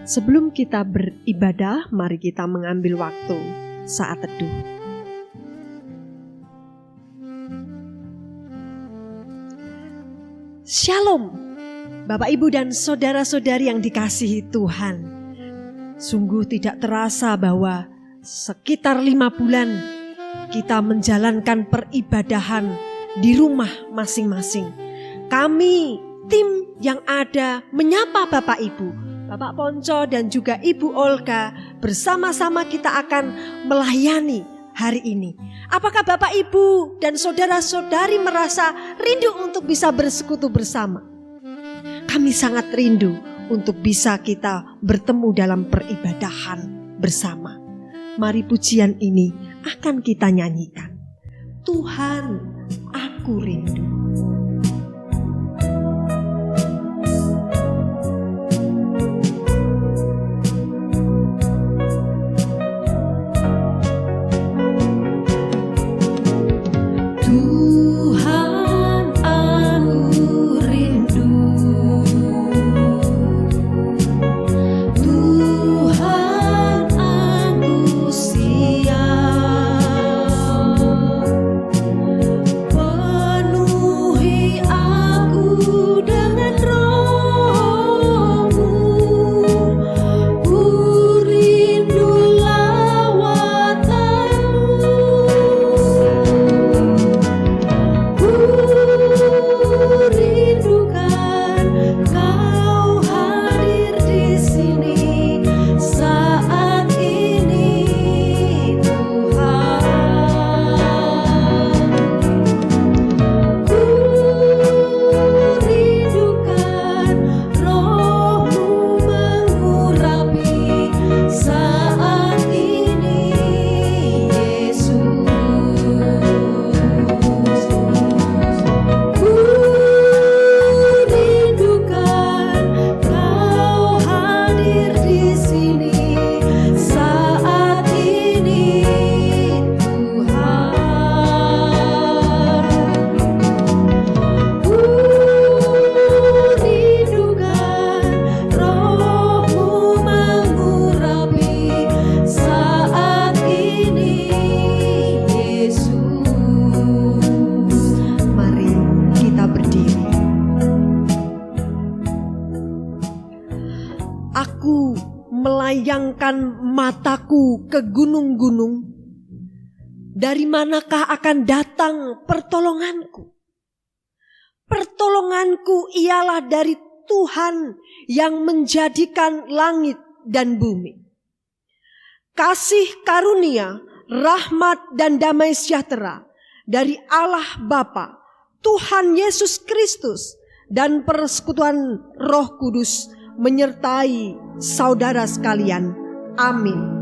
Sebelum kita beribadah, mari kita mengambil waktu saat teduh. Shalom, Bapak Ibu dan saudara-saudari yang dikasihi Tuhan. Sungguh tidak terasa bahwa sekitar 5 bulan kita menjalankan peribadahan di rumah masing-masing. Kami, tim yang ada, menyapa Bapak Ibu, Bapak Ponco dan juga Ibu Olga, bersama-sama kita akan melayani hari ini. Apakah Bapak Ibu dan saudara-saudari merasa rindu untuk bisa bersekutu bersama? Kami sangat rindu untuk bisa kita bertemu dalam peribadahan bersama. Mari pujian ini akan kita nyanyikan. Tuhan, aku rindu. Melayangkan mataku ke gunung-gunung, dari manakah akan datang pertolonganku? Pertolonganku ialah dari Tuhan yang menjadikan langit dan bumi. Kasih karunia, rahmat dan damai sejahtera dari Allah Bapa, Tuhan Yesus Kristus, dan persekutuan Roh Kudus menyertai saudara sekalian. Amin.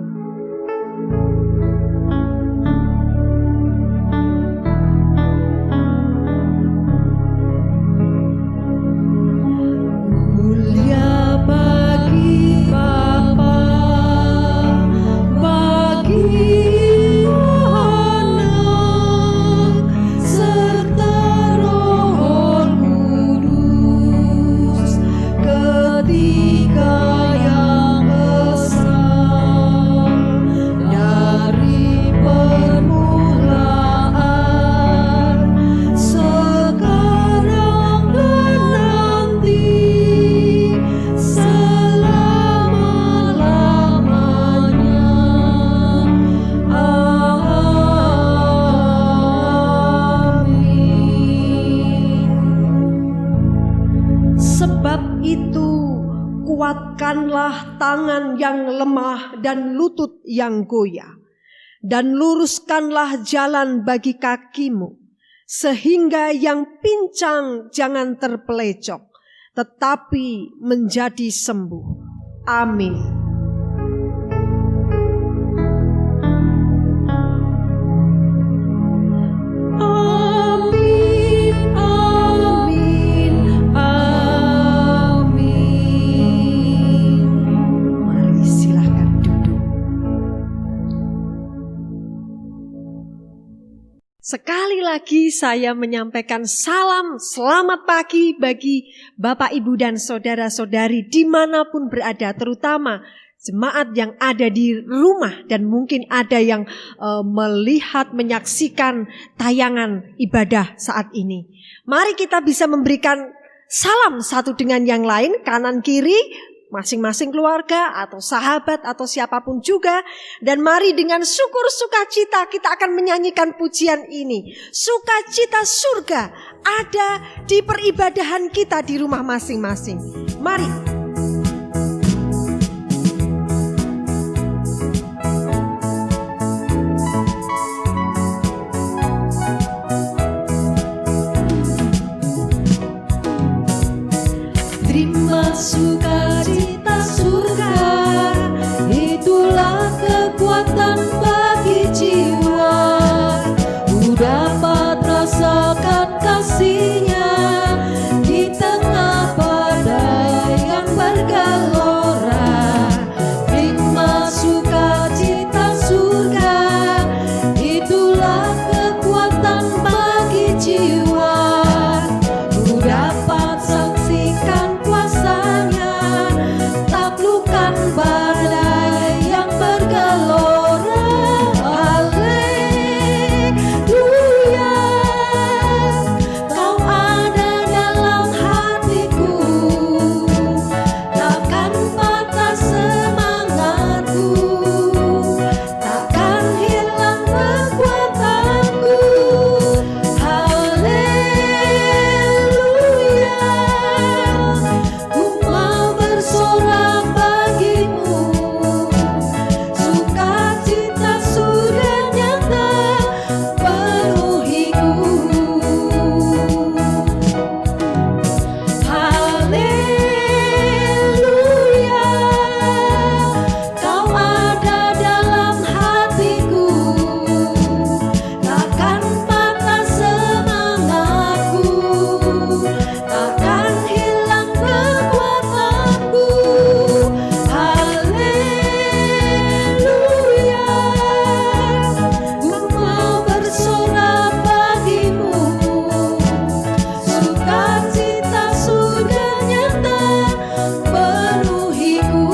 Kuatkanlah tangan yang lemah dan lutut yang goyah, dan luruskanlah jalan bagi kakimu, sehingga yang pincang jangan terpelecok, tetapi menjadi sembuh. Amin. Sekali lagi saya menyampaikan salam selamat pagi bagi Bapak, Ibu, dan saudara-saudari dimanapun berada, terutama jemaat yang ada di rumah dan mungkin ada yang melihat, menyaksikan tayangan ibadah saat ini. Mari kita bisa memberikan salam satu dengan yang lain, kanan kiri, masing-masing keluarga atau sahabat atau siapapun juga. Dan mari dengan syukur sukacita kita akan menyanyikan pujian ini. Sukacita surga ada di peribadahan kita di rumah masing-masing. Mari. Terima sukacita surga, itulah kekuatan bagi jiwa. Ku dapat rasakan kasih-Nya di tengah badai yang bergelora. Terima sukacita surga, itulah kekuatan bagi jiwa. Ku dapat saksikan kuasa-Nya, taklukkan badai yang bergelora. Haleluya, Kau ada dalam hatiku, takkan patah semangatku, takkan hilang kekuatanku. Haleluya, ku mau bersorak bagimu, sukacita surga nyata penuhiku. Haleluya, Kau ada dalam hatiku, takkan patah semangatku, takkan hilang kekuatanku. Haleluya, ku mau bersorak bagimu, sukacita surga nyata penuhiku.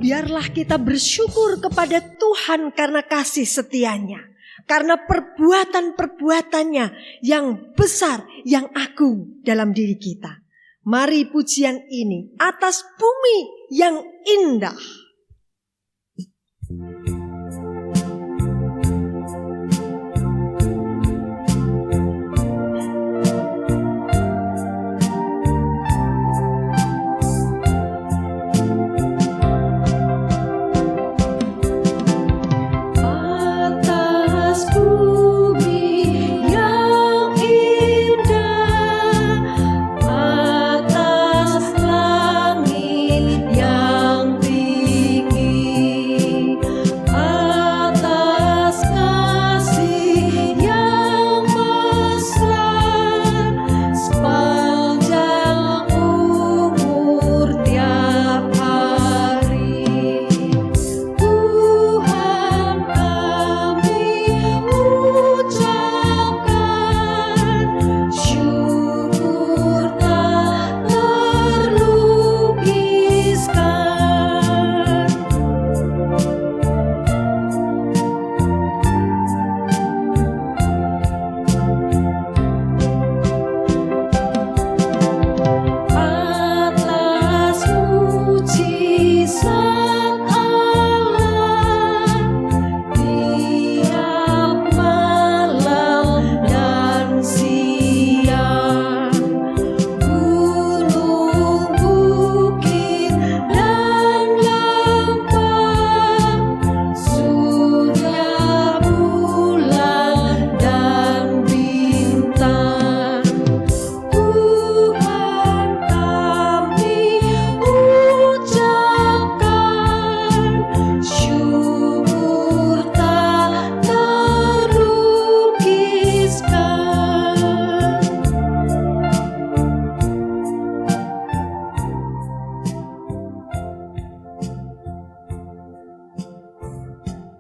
Biarlah kita bersyukur kepada Tuhan karena kasih setia-Nya, karena perbuatan-perbuatannya yang besar, yang agung dalam diri kita. Mari pujian ini atas bumi yang indah. Atas bumi yang indah, atas langit yang tinggi,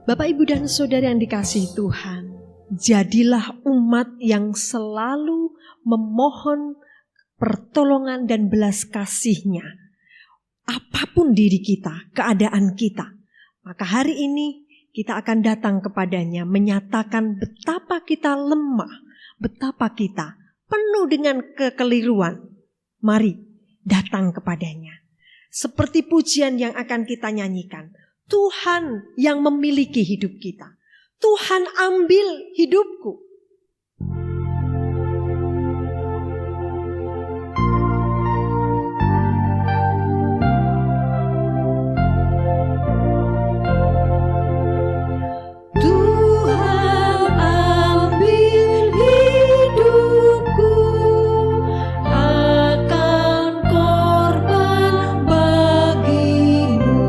Bapak, Ibu, dan Saudara yang dikasihi Tuhan, jadilah umat yang selalu memohon pertolongan dan belas kasih-Nya. Apapun diri kita, keadaan kita, maka hari ini kita akan datang kepadanya menyatakan betapa kita lemah, betapa kita penuh dengan kekeliruan. Mari datang kepadanya. Seperti pujian yang akan kita nyanyikan. Tuhan yang memiliki hidup kita. Tuhan ambil hidupku. Tuhan ambil hidupku, akan korban bagimu.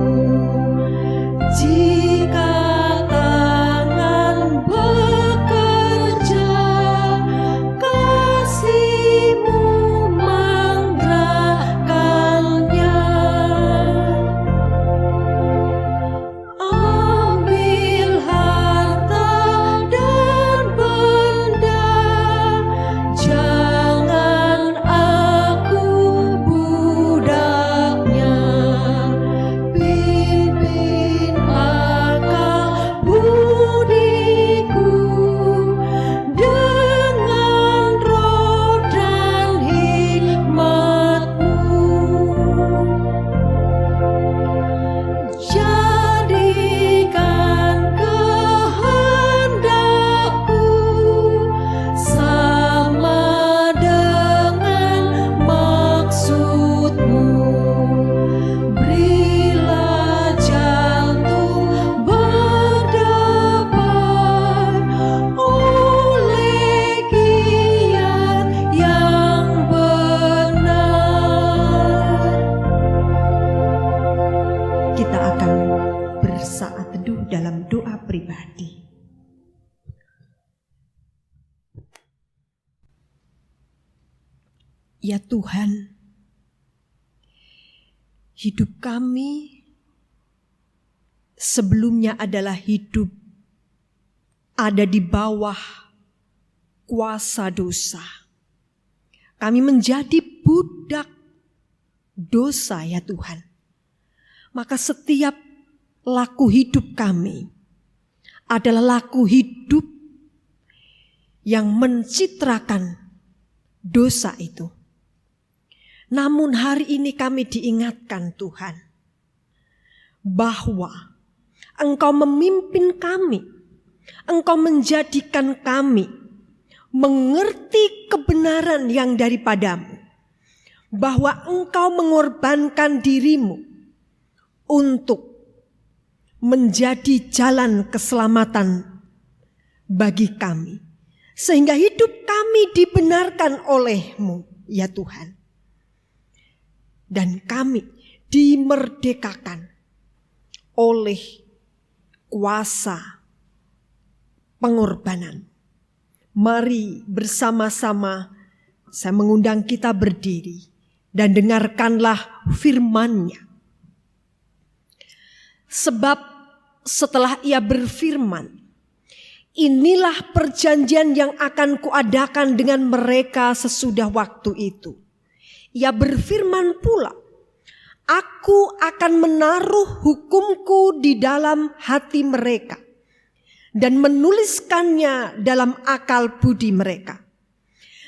Jika tangan bekerja, kasih-Mu menggerakkannya. Ambil harta dan benda, jangan aku budaknya. Pimpin akal budiku dengan roh dan hikmat-Mu. Jadikan kehendakku sama dengan maksud-Mu. Berilah jantung berdebar oleh kiat yang benar. Kita akan bersaat teduh dalam doa pribadi. Ya Tuhan, hidup kami sebelumnya adalah hidup ada di bawah kuasa dosa. Kami menjadi budak dosa ya Tuhan. Maka setiap laku hidup kami adalah laku hidup yang mencitrakan dosa itu. Namun hari ini kami diingatkan Tuhan bahwa Engkau memimpin kami, Engkau menjadikan kami mengerti kebenaran yang daripada-Mu, bahwa Engkau mengorbankan diri-Mu untuk menjadi jalan keselamatan bagi kami. Sehingga hidup kami dibenarkan oleh-Mu ya Tuhan. Dan kami dimerdekakan oleh kuasa pengorbanan. Mari bersama-sama saya mengundang kita berdiri dan dengarkanlah firman-Nya. Sebab setelah Ia berfirman, inilah perjanjian yang akan kuadakan dengan mereka sesudah waktu itu. Ia berfirman pula, aku akan menaruh hukumku di dalam hati mereka dan menuliskannya dalam akal budi mereka.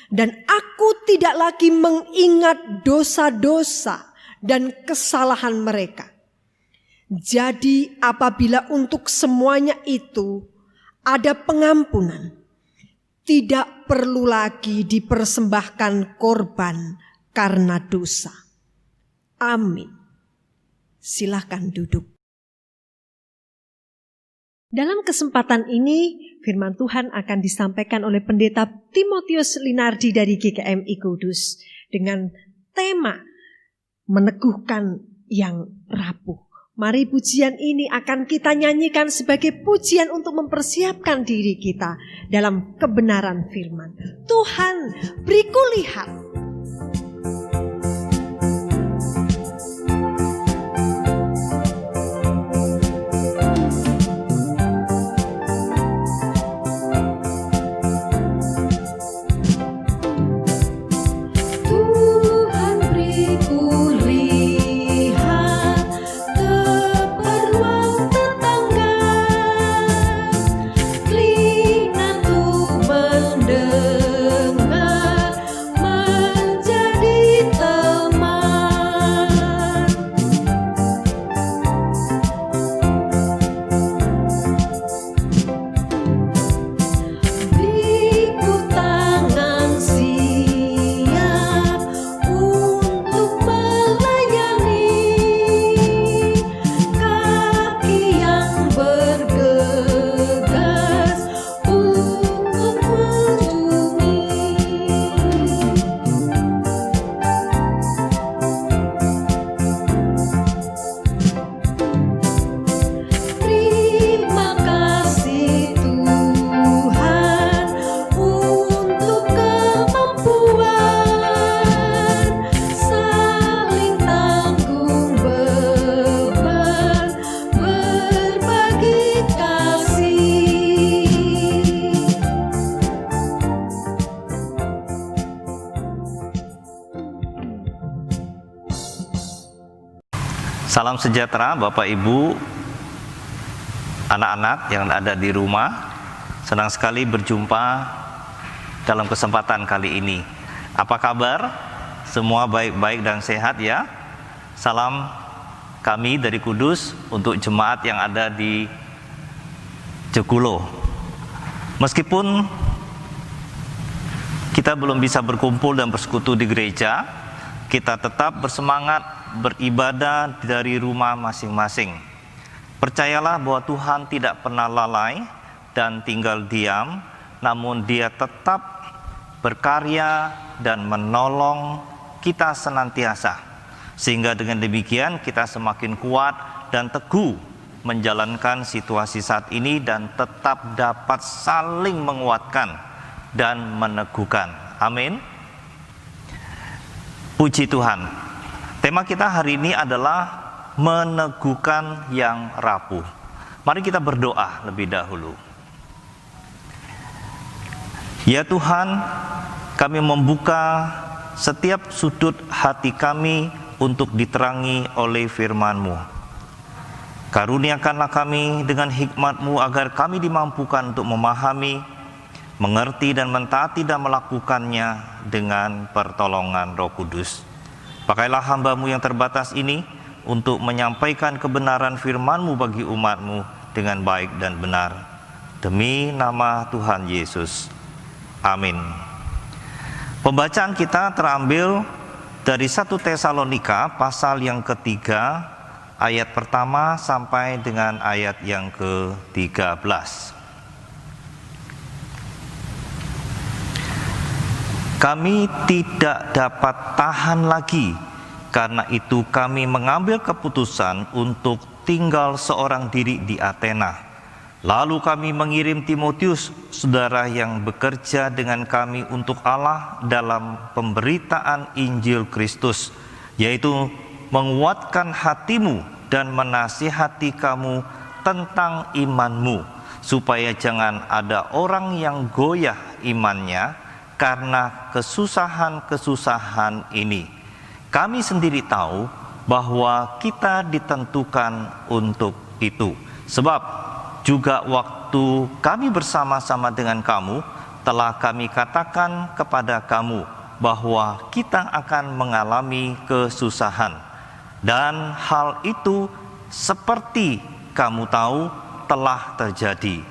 Dan aku tidak lagi mengingat dosa-dosa dan kesalahan mereka. Jadi apabila untuk semuanya itu ada pengampunan, tidak perlu lagi dipersembahkan korban karena dosa. Amin. Silakan duduk. Dalam kesempatan ini, firman Tuhan akan disampaikan oleh Pendeta Timotius Linardi dari GKMI Kudus dengan tema meneguhkan yang rapuh. Mari pujian ini akan kita nyanyikan sebagai pujian untuk mempersiapkan diri kita dalam kebenaran firman. Tuhan, beriku lihat. Salam sejahtera Bapak Ibu, anak-anak yang ada di rumah. Senang sekali berjumpa dalam kesempatan kali ini. Apa kabar? Semua baik-baik dan sehat ya? Salam kami dari Kudus untuk jemaat yang ada di Jekulo. Meskipun kita belum bisa berkumpul dan bersekutu di gereja, kita tetap bersemangat beribadah dari rumah masing-masing. Percayalah bahwa Tuhan tidak pernah lalai dan tinggal diam, namun Dia tetap berkarya dan menolong kita senantiasa. Sehingga dengan demikian kita semakin kuat dan teguh menjalankan situasi saat ini dan tetap dapat saling menguatkan dan meneguhkan. Amin. Puji Tuhan. Tema kita hari ini adalah meneguhkan yang rapuh. Mari kita berdoa lebih dahulu. Ya Tuhan, kami membuka setiap sudut hati kami untuk diterangi oleh firman-Mu. Karuniakanlah kami dengan hikmat-Mu agar kami dimampukan untuk memahami, mengerti dan mentaati dan melakukannya dengan pertolongan Roh Kudus. Pakailah hamba-Mu yang terbatas ini untuk menyampaikan kebenaran firman-Mu bagi umat-Mu dengan baik dan benar. Demi nama Tuhan Yesus. Amin. Pembacaan kita terambil dari 1 Tesalonika pasal yang ketiga, ayat pertama sampai dengan ayat yang ke-13. Kami tidak dapat tahan lagi, karena itu kami mengambil keputusan untuk tinggal seorang diri di Athena. Lalu kami mengirim Timotius, saudara yang bekerja dengan kami untuk Allah dalam pemberitaan Injil Kristus, yaitu menguatkan hatimu dan menasihati kamu tentang imanmu, supaya jangan ada orang yang goyah imannya karena kesusahan-kesusahan ini. Kami sendiri tahu bahwa kita ditentukan untuk itu. Sebab juga waktu kami bersama-sama dengan kamu, telah kami katakan kepada kamu bahwa kita akan mengalami kesusahan. Dan hal itu seperti kamu tahu telah terjadi.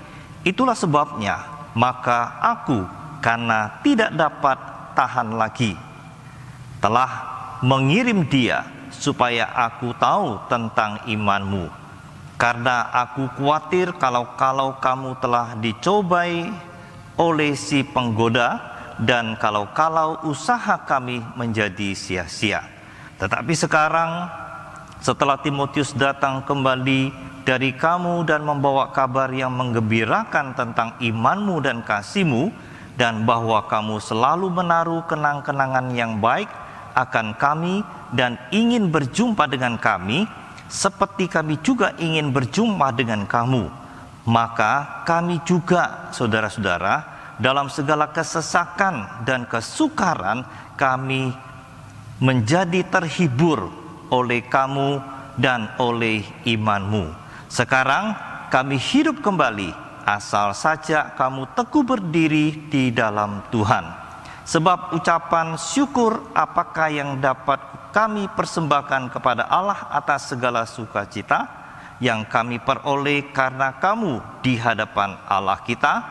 Itulah sebabnya maka aku, karena tidak dapat tahan lagi, telah mengirim dia supaya aku tahu tentang imanmu. Karena aku khawatir kalau kamu telah dicobai oleh si penggoda, dan kalau usaha kami menjadi sia-sia. Tetapi sekarang setelah Timotius datang kembali dari kamu dan membawa kabar yang menggembirakan tentang imanmu dan kasihmu, dan bahwa kamu selalu menaruh kenang-kenangan yang baik akan kami dan ingin berjumpa dengan kami, seperti kami juga ingin berjumpa dengan kamu. Maka kami juga, saudara-saudara, dalam segala kesesakan dan kesukaran, kami menjadi terhibur oleh kamu dan oleh imanmu. Sekarang kami hidup kembali, asal saja kamu teguh berdiri di dalam Tuhan. Sebab ucapan syukur apakah yang dapat kami persembahkan kepada Allah atas segala sukacita yang kami peroleh karena kamu di hadapan Allah kita?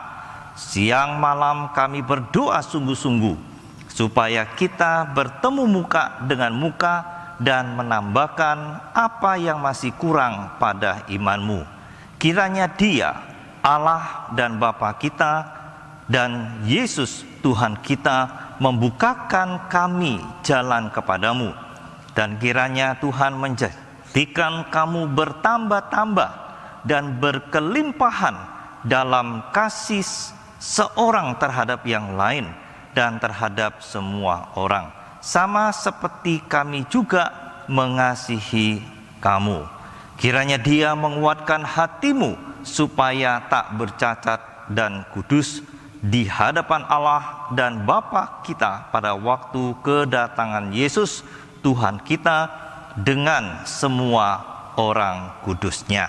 Siang malam kami berdoa sungguh-sungguh supaya kita bertemu muka dengan muka dan menambahkan apa yang masih kurang pada imanmu. Kiranya Dia, Allah dan Bapa kita, dan Yesus Tuhan kita membukakan kami jalan kepadamu. Dan kiranya Tuhan menjadikan kamu bertambah-tambah dan berkelimpahan dalam kasih seorang terhadap yang lain dan terhadap semua orang, sama seperti kami juga mengasihi kamu. Kiranya Dia menguatkan hatimu supaya tak bercacat dan kudus di hadapan Allah dan Bapa kita pada waktu kedatangan Yesus Tuhan kita dengan semua orang kudusnya.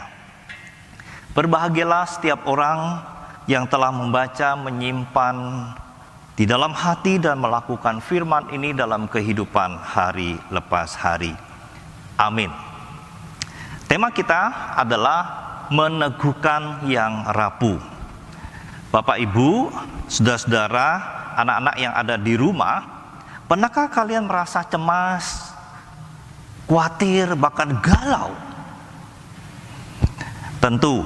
Berbahagialah setiap orang yang telah membaca, menyimpan di dalam hati dan melakukan firman ini dalam kehidupan hari lepas hari. Amin. Tema kita adalah meneguhkan yang rapuh. Bapak Ibu, saudara-saudara, anak-anak yang ada di rumah, pernahkah kalian merasa cemas, khawatir, bahkan galau? Tentu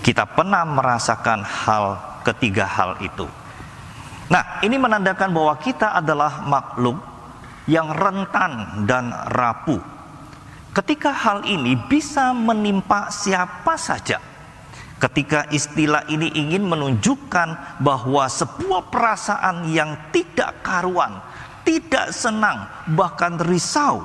kita pernah merasakan ketiga hal itu. Nah, ini menandakan bahwa kita adalah makhluk yang rentan dan rapuh. Ketika hal ini bisa menimpa siapa saja. Ketika istilah ini ingin menunjukkan bahwa sebuah perasaan yang tidak karuan, tidak senang, bahkan risau,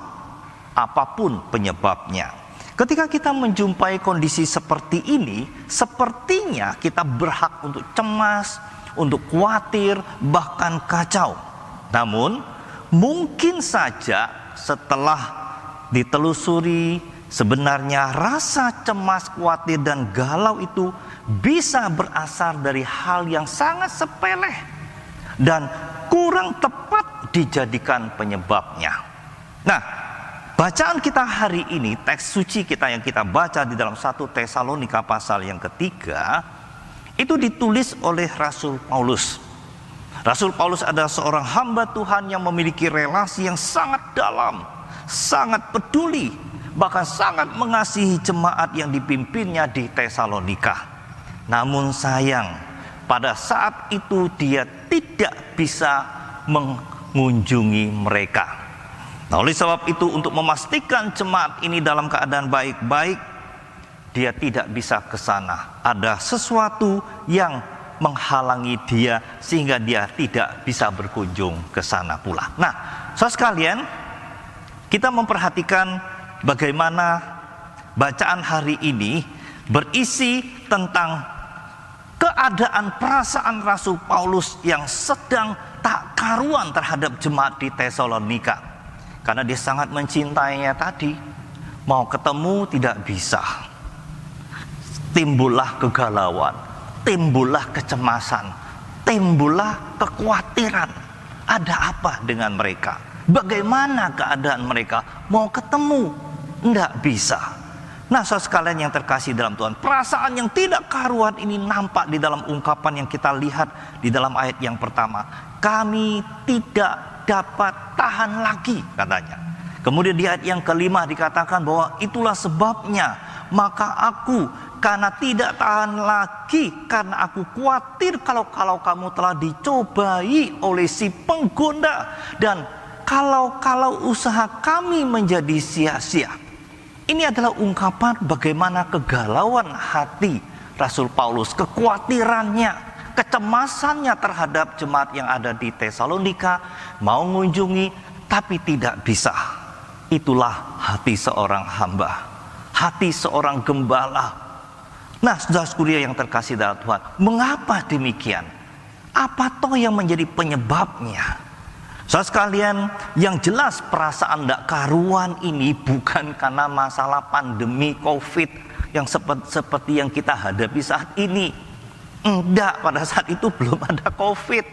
apapun penyebabnya. Ketika kita menjumpai kondisi seperti ini, sepertinya kita berhak untuk cemas, untuk khawatir, bahkan kacau. Namun, mungkin saja setelah ditelusuri, sebenarnya rasa cemas, khawatir, dan galau itu bisa berasal dari hal yang sangat sepele dan kurang tepat dijadikan penyebabnya. Nah, bacaan kita hari ini, teks suci kita yang kita baca di dalam 1 Tesalonika pasal yang ketiga, itu ditulis oleh Rasul Paulus. Rasul Paulus adalah seorang hamba Tuhan yang memiliki relasi yang sangat dalam, sangat peduli, bahkan sangat mengasihi jemaat yang dipimpinnya di Tesalonika. Namun sayang, pada saat itu dia tidak bisa mengunjungi mereka. Nah, oleh sebab itu, untuk memastikan jemaat ini dalam keadaan baik-baik, dia tidak bisa ke sana. Ada sesuatu yang menghalangi dia sehingga dia tidak bisa berkunjung ke sana pula. Nah, saudara sekalian, kita memperhatikan bagaimana bacaan hari ini berisi tentang keadaan perasaan Rasul Paulus yang sedang tak karuan terhadap jemaat di Tesalonika. Karena dia sangat mencintainya tadi. Mau ketemu tidak bisa. Timbullah kegalauan, timbullah kecemasan, timbullah kekhawatiran. Ada apa dengan mereka? Bagaimana keadaan mereka? Mau ketemu, tidak bisa. Nah, saudara sekalian yang terkasih dalam Tuhan, perasaan yang tidak karuan ini nampak di dalam ungkapan yang kita lihat di dalam ayat yang pertama. Kami tidak dapat tahan lagi, katanya. Kemudian di ayat yang kelima dikatakan bahwa itulah sebabnya maka aku, karena tidak tahan lagi, karena aku khawatir kalau kamu telah dicobai oleh si penggoda, dan kalau usaha kami menjadi sia-sia. Ini adalah ungkapan bagaimana kegalauan hati Rasul Paulus, kekhawatirannya, kecemasannya terhadap jemaat yang ada di Tesalonika, mau mengunjungi tapi tidak bisa. Itulah hati seorang hamba, hati seorang gembala. Nah, saudara-saudara yang terkasih dalam Tuhan, mengapa demikian? Apa toh yang menjadi penyebabnya? Saudara sekalian, yang jelas perasaan tidak karuan ini bukan karena masalah pandemi COVID yang seperti yang kita hadapi saat ini. Enggak, pada saat itu belum ada COVID.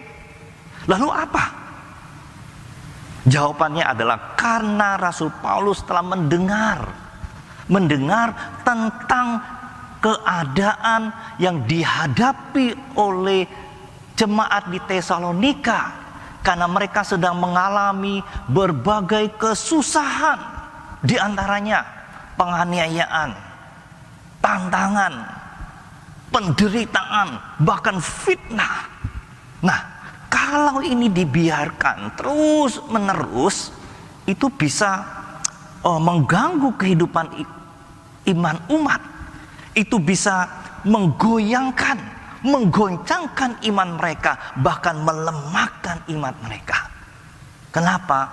Lalu apa? Jawabannya adalah karena Rasul Paulus telah mendengar tentang keadaan yang dihadapi oleh jemaat di Tesalonika. Karena mereka sedang mengalami berbagai kesusahan, di antaranya penganiayaan, tantangan, penderitaan, bahkan fitnah. Nah, kalau ini dibiarkan terus menerus, itu bisa mengganggu kehidupan iman umat. Itu bisa menggoyangkan, menggoncangkan iman mereka, bahkan melemahkan iman mereka. Kenapa?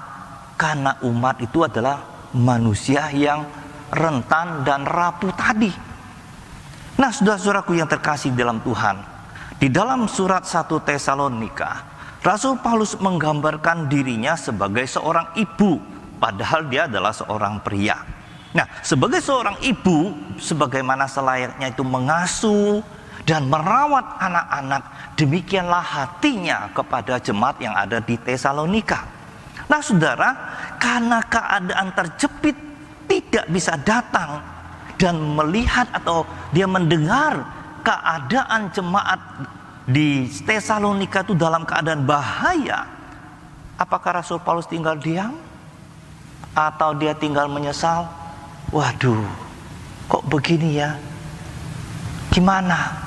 Karena umat itu adalah manusia yang rentan dan rapuh tadi. Nah, saudara-saudaraku yang terkasih dalam Tuhan, di dalam surat 1 Tesalonika, Rasul Paulus menggambarkan dirinya sebagai seorang ibu, padahal dia adalah seorang pria. Nah, sebagai seorang ibu, sebagaimana selayaknya itu mengasuh dan merawat anak-anak, demikianlah hatinya kepada jemaat yang ada di Tesalonika. Nah saudara, karena keadaan terjepit, tidak bisa datang dan melihat atau dia mendengar keadaan jemaat di Tesalonika itu dalam keadaan bahaya, apakah Rasul Paulus tinggal diam? Atau dia tinggal menyesal? Waduh, kok begini ya? Gimana?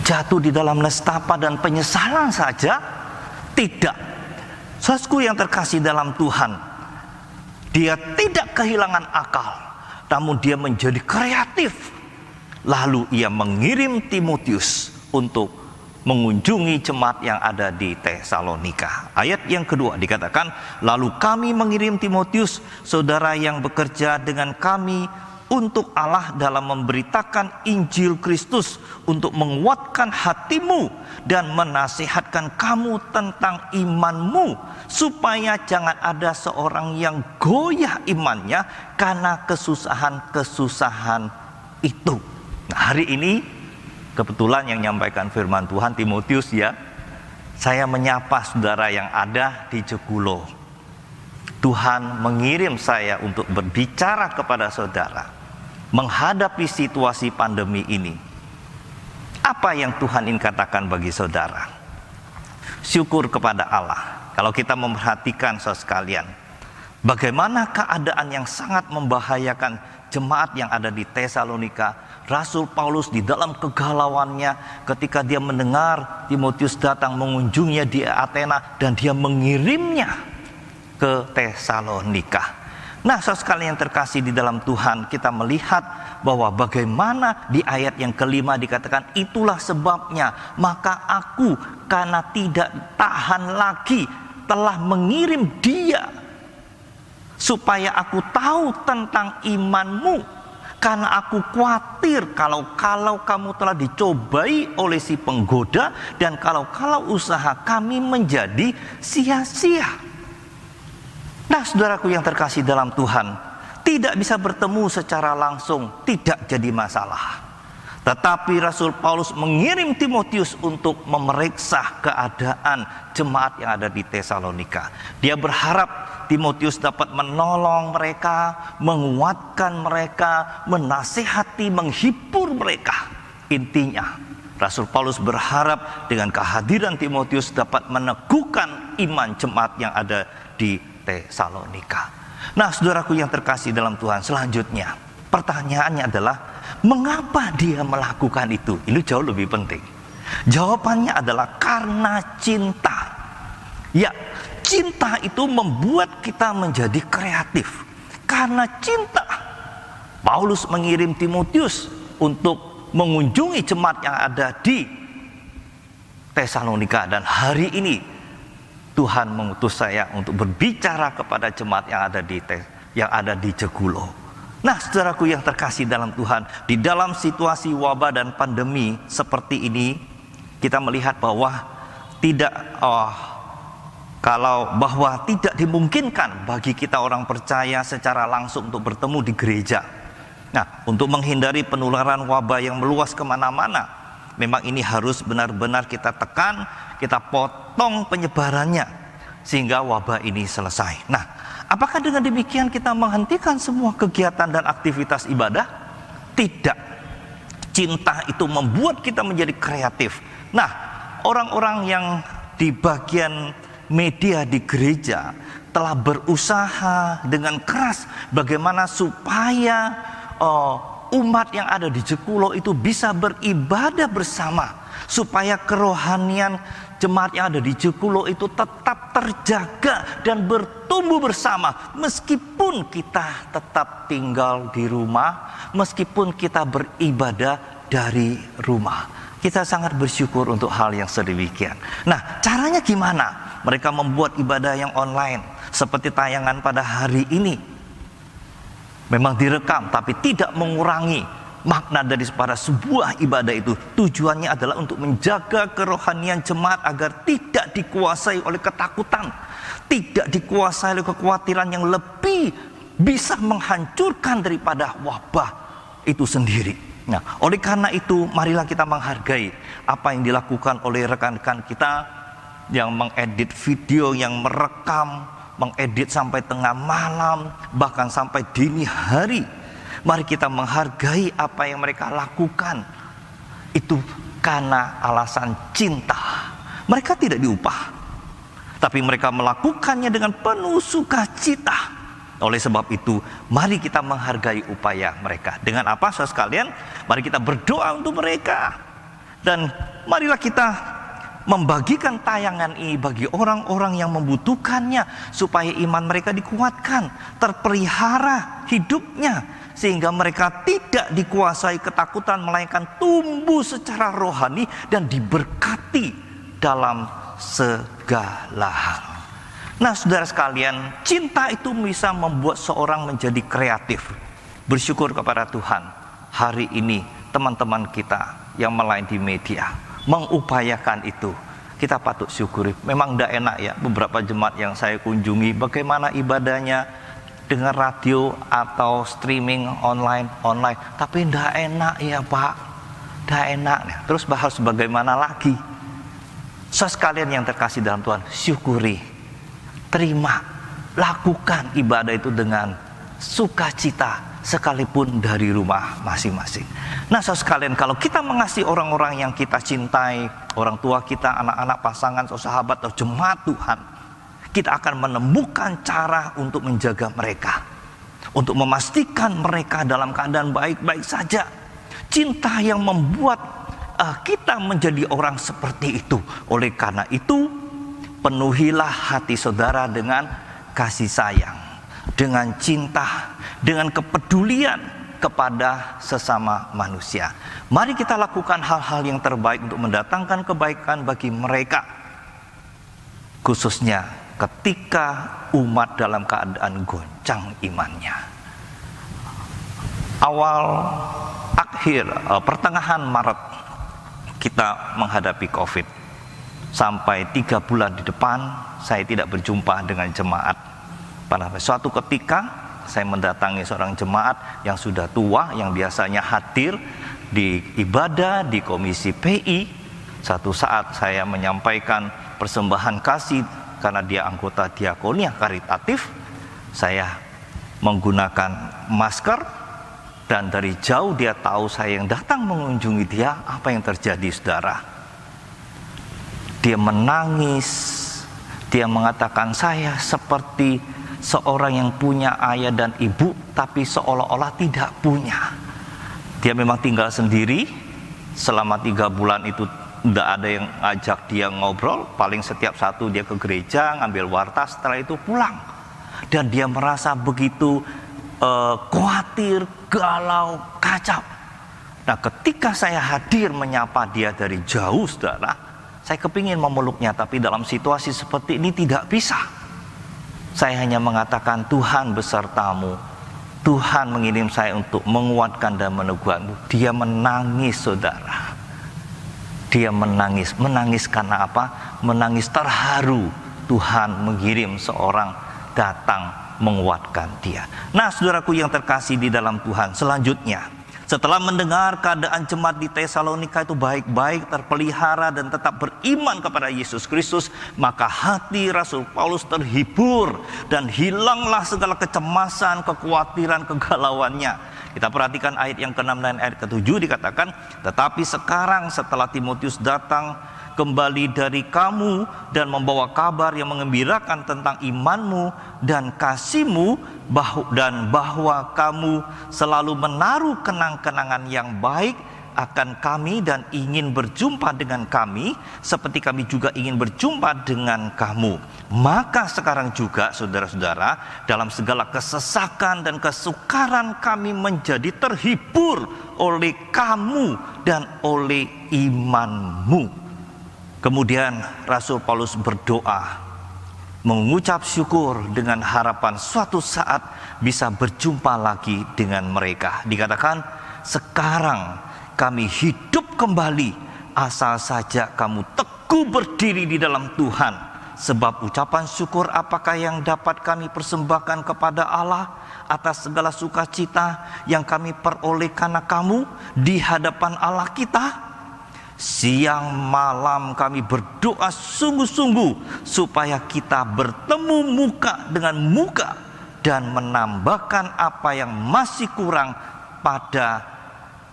Jatuh di dalam nestapa dan penyesalan saja? Tidak. Saudaraku yang terkasih dalam Tuhan, dia tidak kehilangan akal, namun dia menjadi kreatif. Lalu ia mengirim Timotius untuk mengunjungi jemaat yang ada di Tesalonika. Ayat yang kedua dikatakan, lalu kami mengirim Timotius, saudara yang bekerja dengan kami untuk Allah dalam memberitakan Injil Kristus, untuk menguatkan hatimu dan menasihatkan kamu tentang imanmu, supaya jangan ada seorang yang goyah imannya karena kesusahan-kesusahan itu. Nah, hari ini kebetulan yang menyampaikan firman Tuhan Timotius ya. Saya menyapa saudara yang ada di Jegulo. Tuhan mengirim saya untuk berbicara kepada saudara menghadapi situasi pandemi ini. Apa yang Tuhan ingin katakan bagi saudara? Syukur kepada Allah. Kalau kita memperhatikan saudara sekalian, bagaimana keadaan yang sangat membahayakan jemaat yang ada di Tesalonika. Rasul Paulus di dalam kegalauannya ketika dia mendengar Timotius datang mengunjunginya di Athena dan dia mengirimnya ke Tesalonika. Nah, saudara sekalian yang terkasih di dalam Tuhan, kita melihat bahwa bagaimana di ayat yang kelima dikatakan, itulah sebabnya maka aku karena tidak tahan lagi telah mengirim dia supaya aku tahu tentang imanmu, karena aku khawatir kalau kamu telah dicobai oleh si penggoda dan kalau usaha kami menjadi sia-sia. Nah, saudaraku yang terkasih dalam Tuhan, tidak bisa bertemu secara langsung tidak jadi masalah. Tetapi Rasul Paulus mengirim Timotius untuk memeriksa keadaan jemaat yang ada di Tesalonika. Dia berharap Timotius dapat menolong mereka, menguatkan mereka, menasihati, menghibur mereka. Intinya, Rasul Paulus berharap dengan kehadiran Timotius dapat meneguhkan iman jemaat yang ada di Tesalonika. Nah, saudaraku yang terkasih dalam Tuhan, selanjutnya pertanyaannya adalah mengapa dia melakukan itu? Ini jauh lebih penting. Jawabannya adalah karena cinta. Ya, cinta itu membuat kita menjadi kreatif. Karena cinta, Paulus mengirim Timotius untuk mengunjungi jemaat yang ada di Tesalonika, dan hari ini Tuhan mengutus saya untuk berbicara kepada jemaat yang ada di Jegulo. Nah, saudaraku yang terkasih dalam Tuhan, di dalam situasi wabah dan pandemi seperti ini, kita melihat bahwa tidak dimungkinkan bagi kita orang percaya secara langsung untuk bertemu di gereja. Nah, untuk menghindari penularan wabah yang meluas kemana-mana, memang ini harus benar-benar kita tekan, kita potong penyebarannya sehingga wabah ini selesai. Nah, apakah dengan demikian kita menghentikan semua kegiatan dan aktivitas ibadah? Tidak. Cinta itu membuat kita menjadi kreatif. Nah, orang-orang yang di bagian media di gereja telah berusaha dengan keras bagaimana supaya umat yang ada di Jegulo itu bisa beribadah bersama, supaya kerohanian jemaat yang ada di Jegulo itu tetap terjaga dan bertumbuh bersama, meskipun kita tetap tinggal di rumah, meskipun kita beribadah dari rumah. Kita sangat bersyukur untuk hal yang sedemikian. Nah, caranya gimana? Mereka membuat ibadah yang online seperti tayangan pada hari ini. Memang direkam, tapi tidak mengurangi makna dari pada sebuah ibadah itu. Tujuannya adalah untuk menjaga kerohanian jemaat agar tidak dikuasai oleh ketakutan, tidak dikuasai oleh kekhawatiran yang lebih bisa menghancurkan daripada wabah itu sendiri. Nah, oleh karena itu marilah kita menghargai apa yang dilakukan oleh rekan-rekan kita yang mengedit video, yang merekam, mengedit sampai tengah malam, bahkan sampai dini hari. Mari kita menghargai apa yang mereka lakukan. Itu karena alasan cinta. Mereka tidak diupah, tapi mereka melakukannya dengan penuh sukacita. Oleh sebab itu, mari kita menghargai upaya mereka. Dengan apa, saudara sekalian? Mari kita berdoa untuk mereka. Dan marilah kita membagikan tayangan ini bagi orang-orang yang membutuhkannya, supaya iman mereka dikuatkan, terpelihara hidupnya, sehingga mereka tidak dikuasai ketakutan, melainkan tumbuh secara rohani dan diberkati dalam segala hal. Nah, saudara sekalian, cinta itu bisa membuat seorang menjadi kreatif. Bersyukur kepada Tuhan, hari ini teman-teman kita yang melayani di media mengupayakan itu. Kita patut syukuri. Memang tidak enak ya, beberapa jemaat yang saya kunjungi, bagaimana ibadahnya dengan radio atau streaming online. Tapi tidak enak ya Pak, tidak enak. Terus bahas bagaimana lagi? Saudara sekalian yang terkasih dalam Tuhan, syukuri. Terima, lakukan ibadah itu dengan sukacita sekalipun dari rumah masing-masing. Nah, saudara sekalian, kalau kita mengasihi orang-orang yang kita cintai, orang tua kita, anak-anak, pasangan, sahabat, atau jemaat Tuhan, kita akan menemukan cara untuk menjaga mereka, untuk memastikan mereka dalam keadaan baik-baik saja. Cinta yang membuat kita menjadi orang seperti itu. Oleh karena itu, penuhilah hati saudara dengan kasih sayang, dengan cinta, dengan kepedulian kepada sesama manusia. Mari kita lakukan hal-hal yang terbaik untuk mendatangkan kebaikan bagi mereka, khususnya ketika umat dalam keadaan goncang imannya. Pertengahan Maret kita menghadapi COVID. Sampai 3 bulan di depan saya tidak berjumpa dengan jemaat. Pada suatu ketika saya mendatangi seorang jemaat yang sudah tua, yang biasanya hadir di ibadah di komisi PI. Satu saat saya menyampaikan persembahan kasih karena dia anggota diakonia karitatif. Saya menggunakan masker dan dari jauh dia tahu saya yang datang mengunjungi dia. Apa yang terjadi, saudara? Dia menangis, dia mengatakan, saya seperti seorang yang punya ayah dan ibu, tapi seolah-olah tidak punya. Dia memang tinggal sendiri, selama 3 bulan itu tidak ada yang ajak dia ngobrol, paling setiap satu dia ke gereja, ngambil warta, setelah itu pulang. Dan dia merasa begitu khawatir, galau, kacau. Nah, ketika saya hadir menyapa dia dari jauh, saudara, saya kepingin memeluknya, tapi dalam situasi seperti ini tidak bisa. Saya hanya mengatakan, Tuhan besertamu. Tuhan mengirim saya untuk menguatkan dan meneguhkanmu. Dia menangis, saudara. Dia menangis. Menangis karena apa? Menangis terharu. Tuhan mengirim seorang datang menguatkan dia. Nah, saudaraku yang terkasih di dalam Tuhan, selanjutnya, setelah mendengar keadaan jemaat di Tesalonika itu baik-baik, terpelihara dan tetap beriman kepada Yesus Kristus, maka hati Rasul Paulus terhibur dan hilanglah segala kecemasan, kekhawatiran, kegalauannya. Kita perhatikan ayat yang ke-6 dan ayat ke-7 dikatakan, tetapi sekarang setelah Timotius datang kembali dari kamu dan membawa kabar yang mengembirakan tentang imanmu dan kasihmu, dan bahwa kamu selalu menaruh kenang-kenangan yang baik akan kami dan ingin berjumpa dengan kami seperti kami juga ingin berjumpa dengan kamu. Maka sekarang juga, saudara-saudara, dalam segala kesesakan dan kesukaran kami menjadi terhibur oleh kamu dan oleh imanmu. Kemudian Rasul Paulus berdoa, mengucap syukur dengan harapan suatu saat bisa berjumpa lagi dengan mereka. Dikatakan, sekarang kami hidup kembali asal saja kamu teguh berdiri di dalam Tuhan Sebab ucapan syukur apakah yang dapat kami persembahkan kepada Allah atas segala sukacita yang kami peroleh karena kamu di hadapan Allah kita? Siang malam kami berdoa sungguh-sungguh supaya kita bertemu muka dengan muka dan menambahkan apa yang masih kurang pada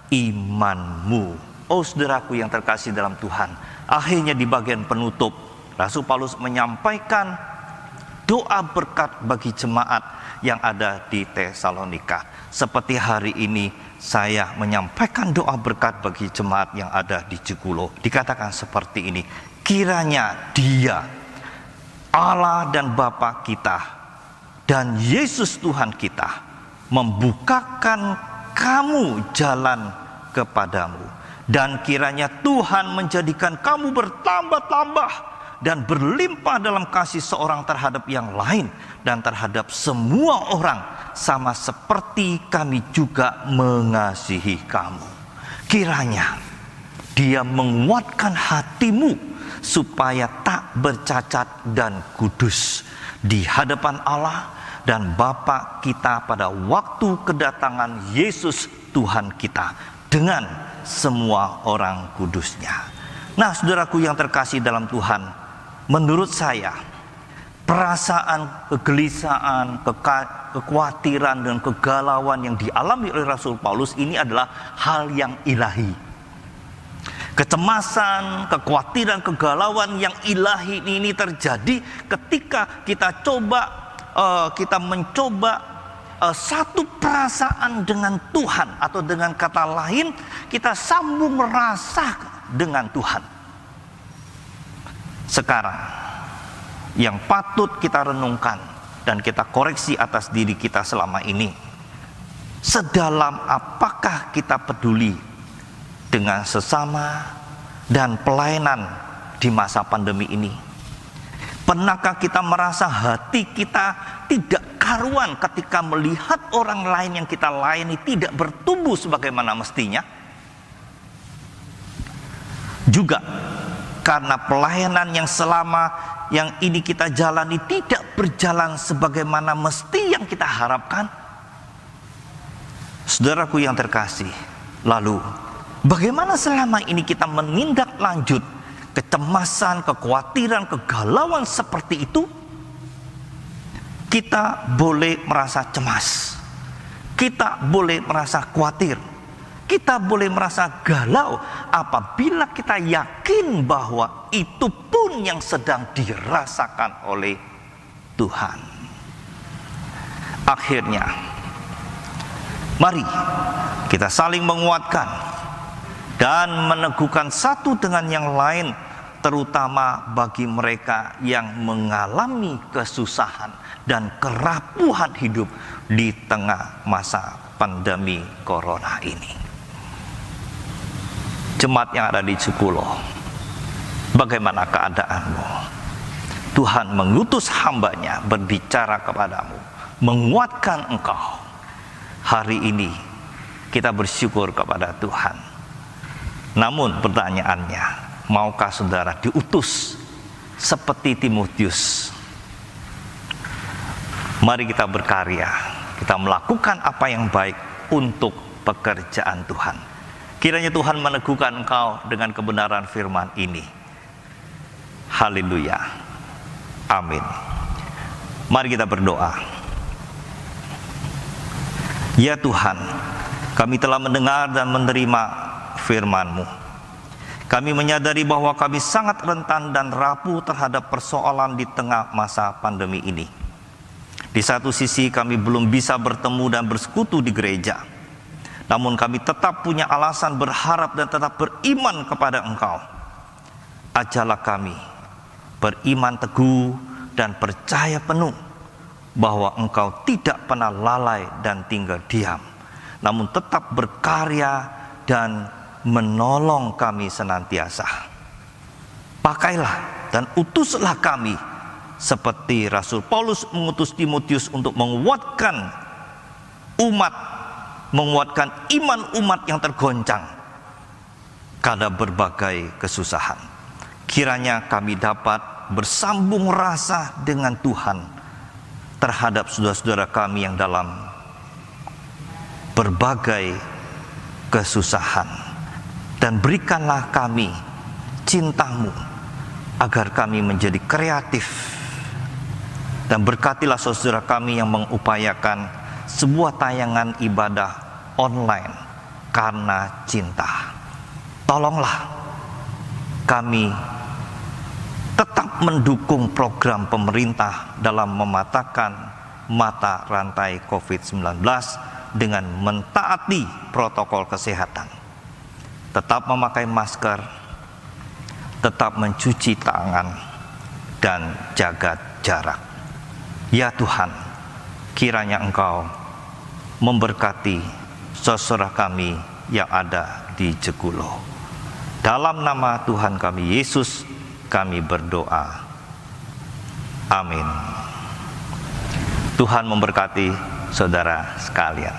imanmu. Oh saudaraku yang terkasih dalam Tuhan, akhirnya di bagian penutup Rasul Paulus menyampaikan doa berkat bagi jemaat yang ada di Tesalonika. Seperti hari ini saya menyampaikan doa berkat bagi jemaat yang ada di Jekulo. Dikatakan seperti ini, kiranya Dia, Allah dan Bapa kita, dan Yesus Tuhan kita, membukakan kamu jalan kepadamu. Dan kiranya Tuhan menjadikan kamu bertambah-tambah dan berlimpah dalam kasih seorang terhadap yang lain dan terhadap semua orang, sama seperti kami juga mengasihi kamu. Kiranya Dia menguatkan hatimu supaya tak bercacat dan kudus di hadapan Allah dan Bapa kita pada waktu kedatangan Yesus Tuhan kita dengan semua orang kudusnya. Nah, saudaraku yang terkasih dalam Tuhan, menurut saya, perasaan kegelisahan, kekhawatiran, dan kegalauan yang dialami oleh Rasul Paulus ini adalah hal yang ilahi. Kecemasan, kekhawatiran, kegalauan yang ilahi ini terjadi ketika kita mencoba satu perasaan dengan Tuhan, atau dengan kata lain, kita sambung merasa dengan Tuhan. Sekarang yang patut kita renungkan dan kita koreksi atas diri kita selama ini, sedalam apakah kita peduli dengan sesama dan pelayanan di masa pandemi ini? Pernahkah kita merasa hati kita tidak karuan ketika melihat orang lain yang kita layani tidak bertumbuh sebagaimana mestinya? Juga karena pelayanan yang selama yang ini kita jalani tidak berjalan sebagaimana mesti yang kita harapkan. Saudaraku yang terkasih, lalu bagaimana selama ini kita menindaklanjut kecemasan, kekhawatiran, kegalauan seperti itu? Kita boleh merasa cemas, kita boleh merasa khawatir, kita boleh merasa galau apabila kita yakin bahwa itu pun yang sedang dirasakan oleh Tuhan. Akhirnya, mari kita saling menguatkan dan meneguhkan satu dengan yang lain, terutama bagi mereka yang mengalami kesusahan dan kerapuhan hidup di tengah masa pandemi corona ini. Jemaat yang ada di Jekulo, bagaimana keadaanmu? Tuhan mengutus hamba-Nya berbicara kepadamu, menguatkan engkau. Hari ini kita bersyukur kepada Tuhan. Namun pertanyaannya, maukah saudara diutus seperti Timotius? Mari kita berkarya, kita melakukan apa yang baik untuk pekerjaan Tuhan. Kiranya Tuhan meneguhkan engkau dengan kebenaran firman ini. Haleluya. Amin. Mari kita berdoa. Ya Tuhan, kami telah mendengar dan menerima firman-Mu. Kami menyadari bahwa kami sangat rentan dan rapuh terhadap persoalan di tengah masa pandemi ini. Di satu sisi kami belum bisa bertemu dan bersekutu di gereja, namun kami tetap punya alasan berharap dan tetap beriman kepada Engkau. Ajarlah kami beriman teguh dan percaya penuh bahwa Engkau tidak pernah lalai dan tinggal diam, namun tetap berkarya dan menolong kami senantiasa. Pakailah dan utuslah kami seperti Rasul Paulus mengutus Timotius untuk menguatkan iman umat yang tergoncang karena berbagai kesusahan. Kiranya kami dapat bersambung rasa dengan Tuhan terhadap saudara-saudara kami yang dalam berbagai kesusahan. Dan berikanlah kami cinta-Mu agar kami menjadi kreatif. Dan berkatilah saudara kami yang mengupayakan sebuah tayangan ibadah online karena cinta. Tolonglah kami tetap mendukung program pemerintah dalam mematahkan mata rantai COVID-19 dengan mentaati protokol kesehatan. Tetap memakai masker, tetap mencuci tangan, dan jaga jarak. Ya Tuhan, kiranya Engkau memberkati saudara kami yang ada di Jekulo. Dalam nama Tuhan kami Yesus, kami berdoa. Amin. Tuhan memberkati saudara sekalian.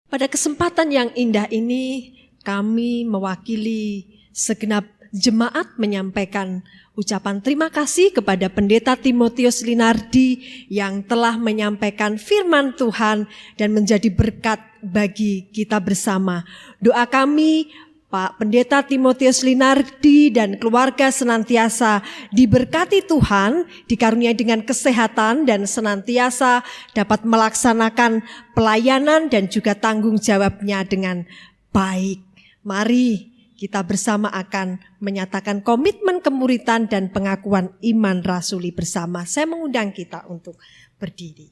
Pada kesempatan yang indah ini, kami mewakili segenap jemaat menyampaikan ucapan terima kasih kepada Pendeta Timotius Linardi yang telah menyampaikan firman Tuhan dan menjadi berkat bagi kita bersama. Doa kami, Pak Pendeta Timotius Linardi dan keluarga senantiasa diberkati Tuhan, dikaruniai dengan kesehatan dan senantiasa dapat melaksanakan pelayanan dan juga tanggung jawabnya dengan baik. Mari kita bersama akan menyatakan komitmen kemuritan dan pengakuan iman rasuli bersama. Saya mengundang kita untuk berdiri.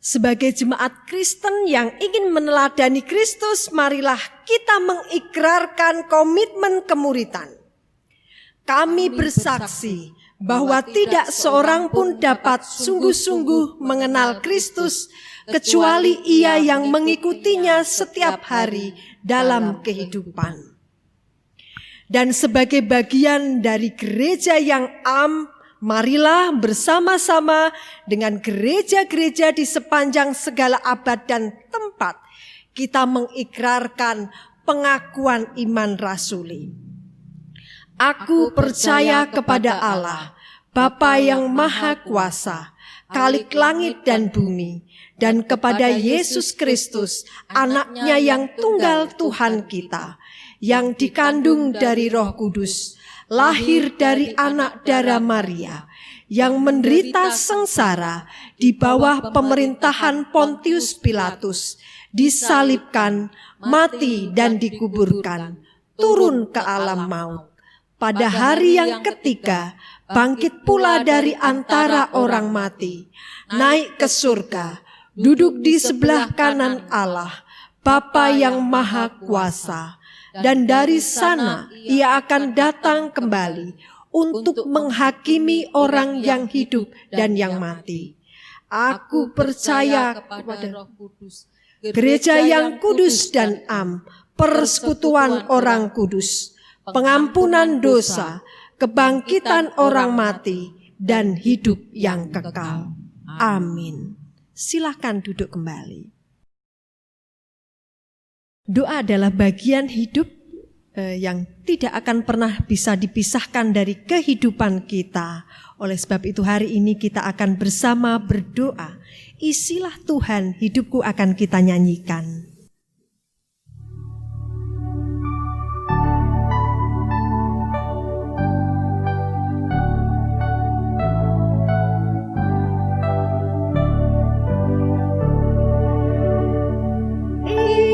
Sebagai jemaat Kristen yang ingin meneladani Kristus, marilah kita mengikrarkan komitmen kemuritan. Kami bersaksi bahwa tidak seorang pun dapat sungguh-sungguh mengenal Kristus kecuali ia yang mengikutinya setiap hari dalam kehidupan. Dan sebagai bagian dari gereja yang marilah bersama-sama dengan gereja-gereja di sepanjang segala abad dan tempat kita mengikrarkan pengakuan iman rasuli. Aku percaya kepada Allah, Bapa yang Maha Kuasa, Khalik langit dan bumi, dan kepada Yesus Kristus, Anak-Nya yang tunggal Tuhan kita, yang dikandung dari Roh Kudus, lahir dari anak darah Maria, yang menderita sengsara di bawah pemerintahan Pontius Pilatus, disalibkan, mati dan dikuburkan, turun ke alam maut. Pada hari yang ketiga, bangkit pula dari antara orang mati, naik ke surga, duduk di sebelah kanan Allah, Bapa yang Maha Kuasa, dan dari sana ia akan datang kembali untuk menghakimi orang yang hidup dan yang mati. Aku percaya kepada Roh Kudus, gereja yang kudus dan persekutuan orang kudus, pengampunan dosa, kebangkitan orang mati, dan hidup yang kekal. Amin. Silakan duduk kembali. Doa adalah bagian hidup yang tidak akan pernah bisa dipisahkan dari kehidupan kita. Oleh sebab itu hari ini kita akan bersama berdoa. Isilah Tuhan, hidupku akan kita nyanyikan.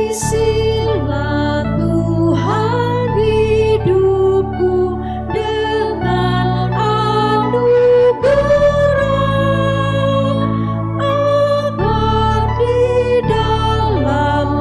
Isilah Tuhan hidupku dengan anugerah, agar di dalam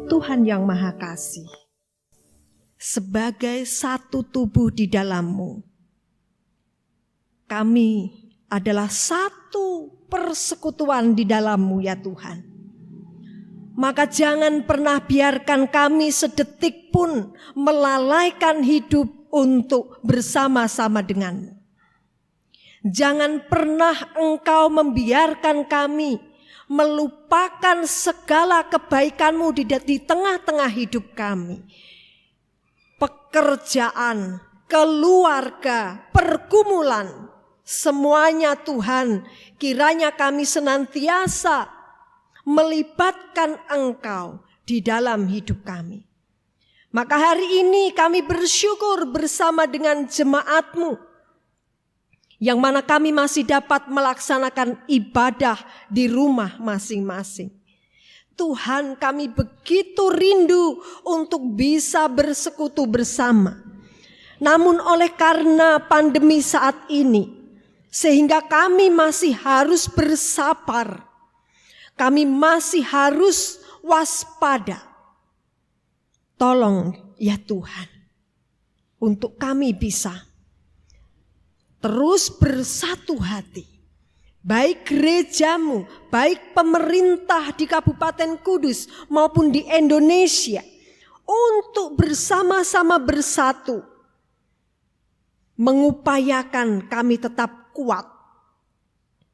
Tuhan yang Maha Kasih, sebagai satu tubuh di dalam-Mu, kami adalah satu persekutuan di dalam-Mu ya Tuhan. Maka jangan pernah biarkan kami sedetik pun melalaikan hidup untuk bersama-sama dengan-Mu. Jangan pernah Engkau membiarkan kami melupakan segala kebaikan-Mu di tengah-tengah hidup kami. Pekerjaan, keluarga, pergumulan, semuanya Tuhan, kiranya kami senantiasa melibatkan Engkau di dalam hidup kami. Maka hari ini kami bersyukur bersama dengan jemaat-Mu, yang mana kami masih dapat melaksanakan ibadah di rumah masing-masing. Tuhan, kami begitu rindu untuk bisa bersekutu bersama. Namun oleh karena pandemi saat ini, sehingga kami masih harus bersabar. Kami masih harus waspada. Tolong ya Tuhan, untuk kami bisa terus bersatu hati, baik gereja-Mu, baik pemerintah di Kabupaten Kudus maupun di Indonesia, untuk bersama-sama bersatu, mengupayakan kami tetap kuat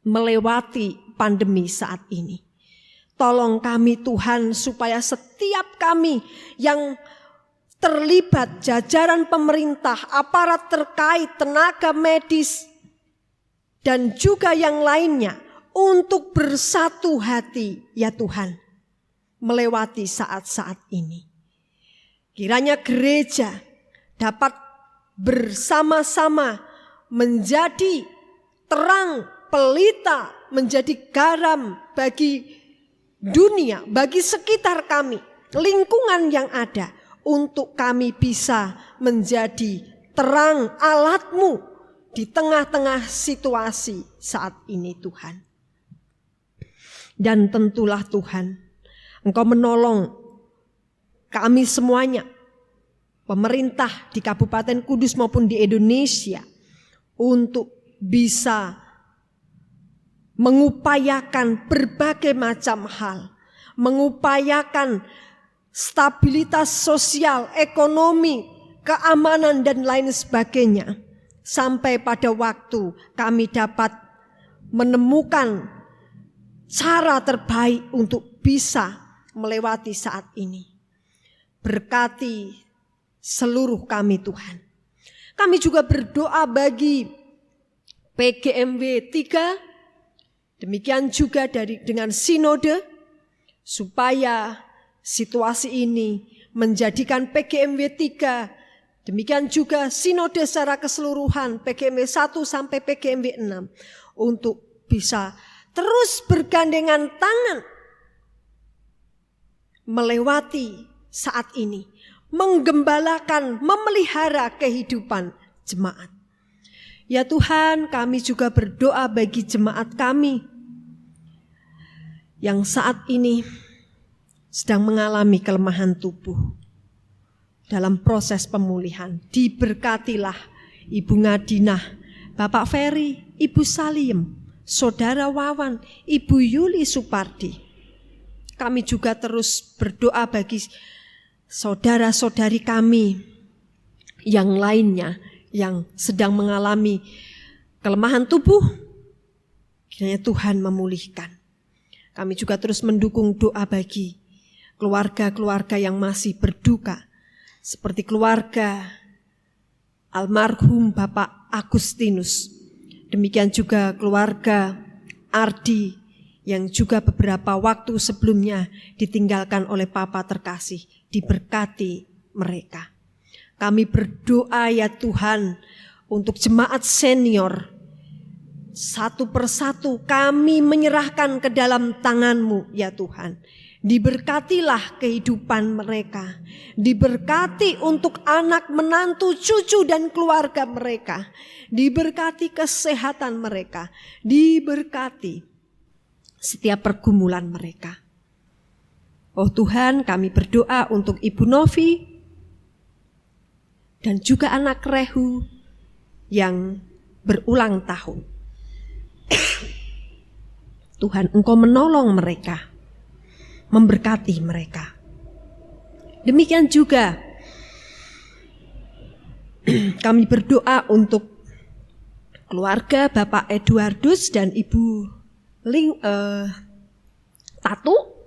melewati pandemi saat ini. Tolong kami Tuhan, supaya setiap kami yang terlibat, jajaran pemerintah, aparat terkait, tenaga medis, dan juga yang lainnya, untuk bersatu hati ya Tuhan, melewati saat-saat ini. Kiranya gereja dapat bersama-sama menjadi terang pelita, menjadi garam bagi dunia, bagi sekitar kami, lingkungan yang ada, untuk kami bisa menjadi terang alat-Mu di tengah-tengah situasi saat ini Tuhan. Dan tentulah Tuhan, Engkau menolong kami semuanya, pemerintah di Kabupaten Kudus maupun di Indonesia, untuk bisa mengupayakan berbagai macam hal, mengupayakan stabilitas sosial, ekonomi, keamanan dan lain sebagainya. Sampai pada waktu kami dapat menemukan cara terbaik untuk bisa melewati saat ini. Berkati seluruh kami Tuhan. Kami juga berdoa bagi PGMW 3, demikian juga dengan sinode, supaya situasi ini menjadikan PGMW 3, demikian juga sinode secara keseluruhan PGMW 1 sampai PGMW 6, untuk bisa terus bergandengan tangan melewati saat ini, menggembalakan, memelihara kehidupan jemaat. Ya Tuhan, kami juga berdoa bagi jemaat kami yang saat ini sedang mengalami kelemahan tubuh dalam proses pemulihan. Diberkatilah Ibu Ngadinah, Bapak Ferry, Ibu Salim, Saudara Wawan, Ibu Yuli Supardi. Kami juga terus berdoa bagi saudara-saudari kami yang lainnya yang sedang mengalami kelemahan tubuh. Kiranya Tuhan memulihkan. Kami juga terus mendukung doa bagi keluarga-keluarga yang masih berduka, seperti keluarga almarhum Bapak Agustinus. Demikian juga keluarga Ardi yang juga beberapa waktu sebelumnya ditinggalkan oleh Papa terkasih. Diberkati mereka. Kami berdoa ya Tuhan untuk jemaat senior. Satu persatu kami menyerahkan ke dalam tangan-Mu ya Tuhan. Diberkatilah kehidupan mereka. Diberkati untuk anak, menantu, cucu dan keluarga mereka. Diberkati kesehatan mereka. Diberkati setiap pergumulan mereka. Oh Tuhan, kami berdoa untuk Ibu Novi dan juga anak Rehu yang berulang tahun. Tuhan, Engkau menolong mereka, memberkati mereka. Demikian juga kami berdoa untuk keluarga Bapak Eduardus dan Ibu Tatu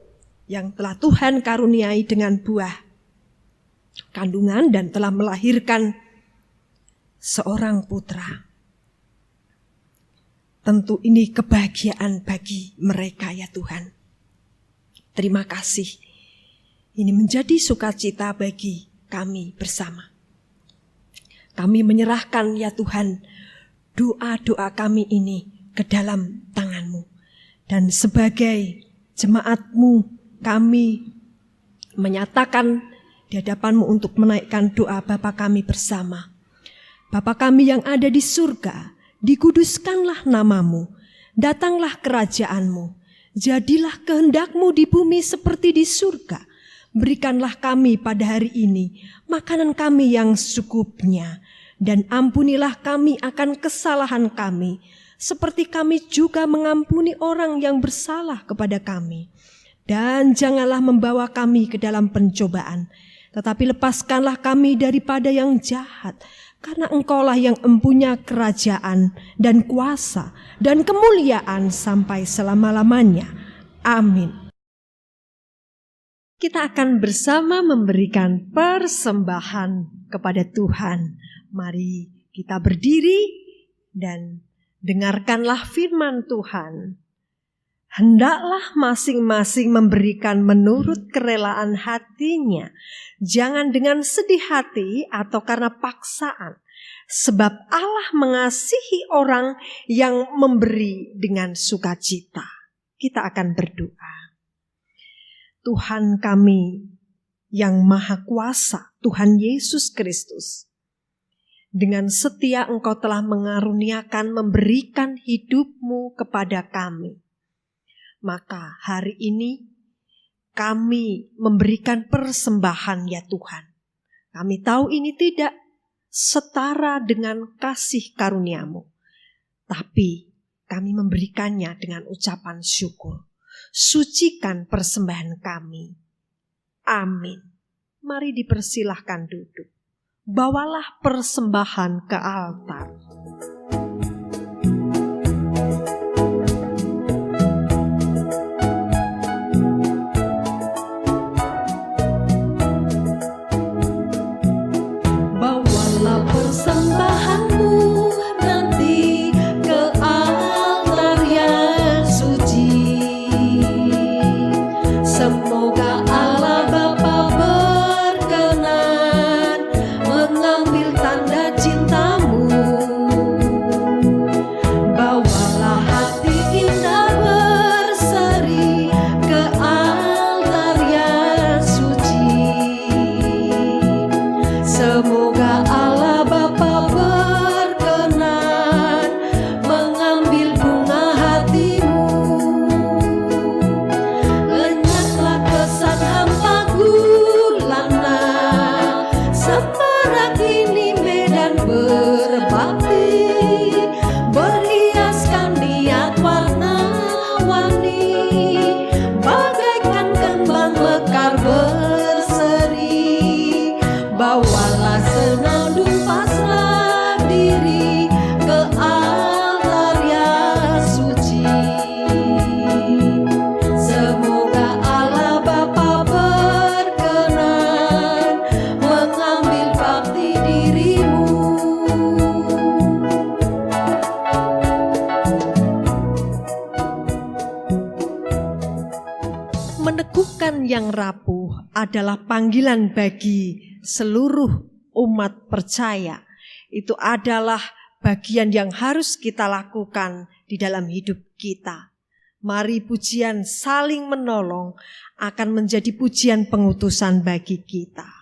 yang telah Tuhan karuniai dengan buah kandungan dan telah melahirkan seorang putra. Tentu ini kebahagiaan bagi mereka ya Tuhan. Terima kasih. Ini menjadi sukacita bagi kami bersama. Kami menyerahkan ya Tuhan doa-doa kami ini ke dalam tangan-Mu. Dan sebagai jemaat-Mu kami menyatakan di hadapan-Mu untuk menaikkan doa Bapa kami bersama. Bapa kami yang ada di surga, dikuduskanlah nama-Mu, datanglah kerajaan-Mu, jadilah kehendak-Mu di bumi seperti di surga. Berikanlah kami pada hari ini makanan kami yang secukupnya, dan ampunilah kami akan kesalahan kami, seperti kami juga mengampuni orang yang bersalah kepada kami. Dan janganlah membawa kami ke dalam pencobaan, tetapi lepaskanlah kami daripada yang jahat, karena Engkaulah yang empunya kerajaan dan kuasa dan kemuliaan sampai selama-lamanya. Amin. Kita akan bersama memberikan persembahan kepada Tuhan. Mari kita berdiri dan dengarkanlah firman Tuhan. Hendaklah masing-masing memberikan menurut kerelaan hatinya, jangan dengan sedih hati atau karena paksaan, sebab Allah mengasihi orang yang memberi dengan sukacita. Kita akan berdoa. Tuhan kami yang Maha Kuasa, Tuhan Yesus Kristus, dengan setia Engkau telah mengaruniakan memberikan hidup-Mu kepada kami. Maka hari ini kami memberikan persembahan ya Tuhan. Kami tahu ini tidak setara dengan kasih karunia-Mu, tapi kami memberikannya dengan ucapan syukur. Sucikan persembahan kami. Amin. Mari dipersilahkan duduk. Bawalah persembahan ke altar. Bawalah persembahanmu nanti ke altar yang suci. Semoga Allah Bapa berkenan mengambil tanda cinta-Mu. Bawalah hati indah berseri ke altar yang suci. Semoga Allah Bapa berkenan mengambil bunga hatimu. Lenyaplah kesan hampa gulana, semarak ini medan berbakti, berhiaskan niat warna-warni, bagaikan kembang mekar berseri. Bawalah senandung pasrah diri ke altar yang suci. Semoga Allah Bapa berkenan mengambil bakti dirimu. Meneguhkan yang rapuh adalah panggilan bagi seluruh umat percaya. Itu adalah bagian yang harus kita lakukan di dalam hidup kita. Mari pujian saling menolong akan menjadi pujian pengutusan bagi kita.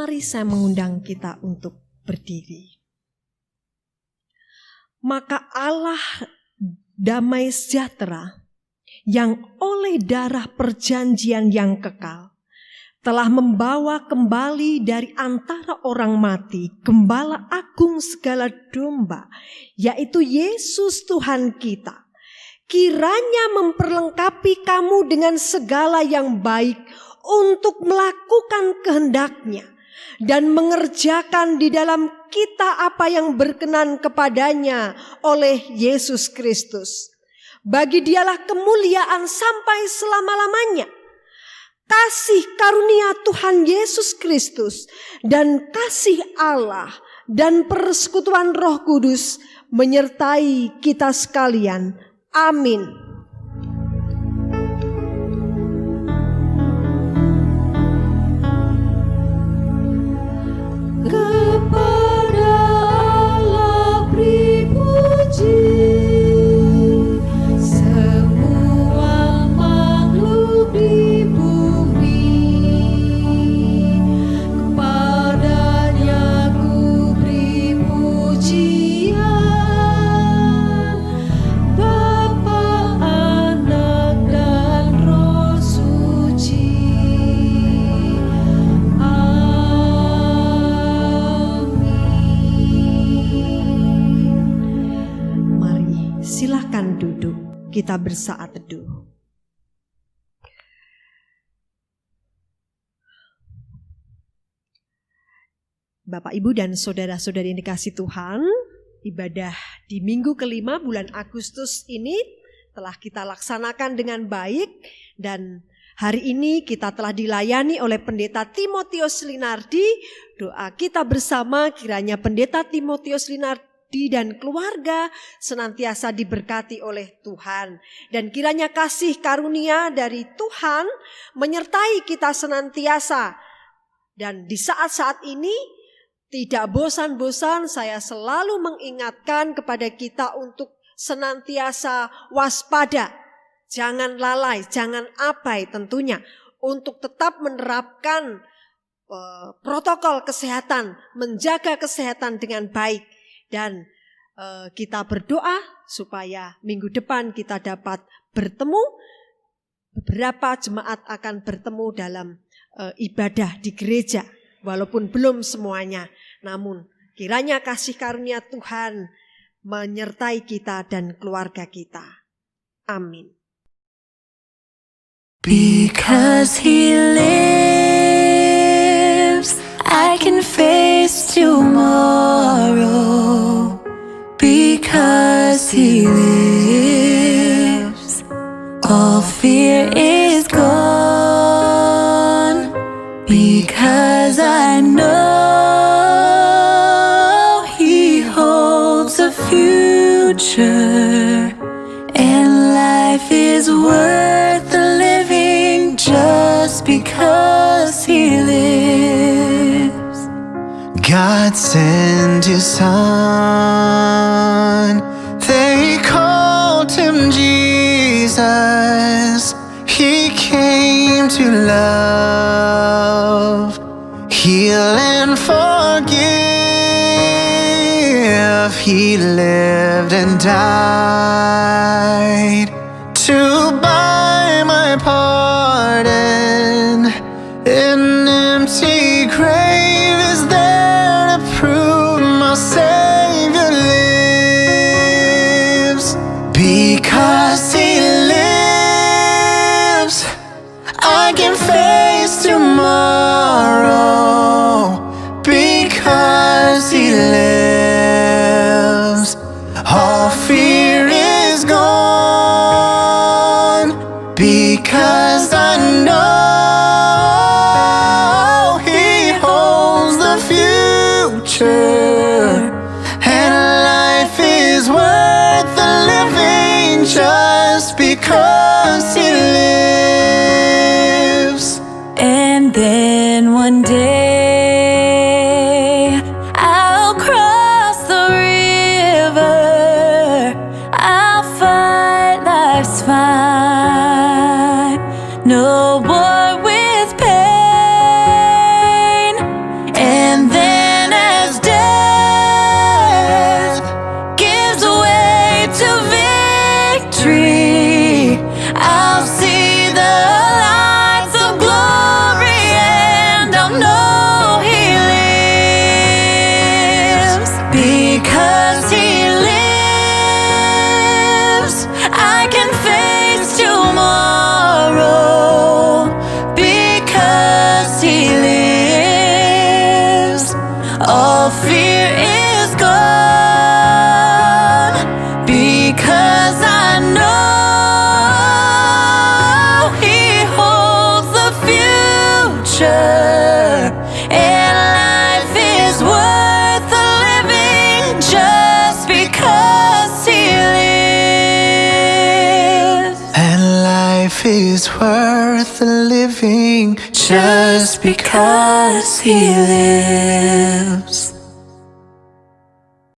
Mari saya mengundang kita untuk berdiri. Maka Allah damai sejahtera yang oleh darah perjanjian yang kekal telah membawa kembali dari antara orang mati Gembala Agung segala domba, yaitu Yesus Tuhan kita. Kiranya memperlengkapi kamu dengan segala yang baik untuk melakukan kehendak-Nya dan mengerjakan di dalam kita apa yang berkenan kepadanya oleh Yesus Kristus. Bagi Dialah kemuliaan sampai selama-lamanya. Kasih karunia Tuhan Yesus Kristus dan kasih Allah dan persekutuan Roh Kudus menyertai kita sekalian. Amin. Kepada Allah beri puji, semua makhluk di bumi. Kepadanya ku beri pujian, Bapa, Anak, dan Roh Suci. Mari silakan duduk, kita bersaat teduh. Bapak, Ibu, dan saudara-saudari yang dikasihi Tuhan, ibadah di minggu kelima bulan Agustus ini telah kita laksanakan dengan baik, dan hari ini kita telah dilayani oleh Pendeta Timotius Linardi. Doa kita bersama kiranya Pendeta Timotius Linardi dan keluarga senantiasa diberkati oleh Tuhan, dan kiranya kasih karunia dari Tuhan menyertai kita senantiasa. Dan di saat-saat ini tidak bosan-bosan saya selalu mengingatkan kepada kita untuk senantiasa waspada, jangan lalai, jangan abai tentunya, untuk tetap menerapkan protokol kesehatan, menjaga kesehatan dengan baik. Dan kita berdoa supaya minggu depan kita dapat bertemu. Beberapa jemaat akan bertemu dalam ibadah di gereja, walaupun belum semuanya. Namun kiranya kasih karunia Tuhan menyertai kita dan keluarga kita. Amin. Because He lives, I can face tomorrow. Because He lives, all fear is gone. Because I know He holds a future, and life is worth the living just because He lives. God sent His Son, they called Him Jesus. He came to love, heal and forgive. He lived and died to buy my pardon. An empty grave is there to prove my Savior lives. Because He lives, I can face tomorrow. Because He lives, all fear is gone. Because I know He holds the future, and life is worth the living just because He lives. And then one day I'll cross the river, I'll fight life's fight, no war with pain, is worth the living just because He lives.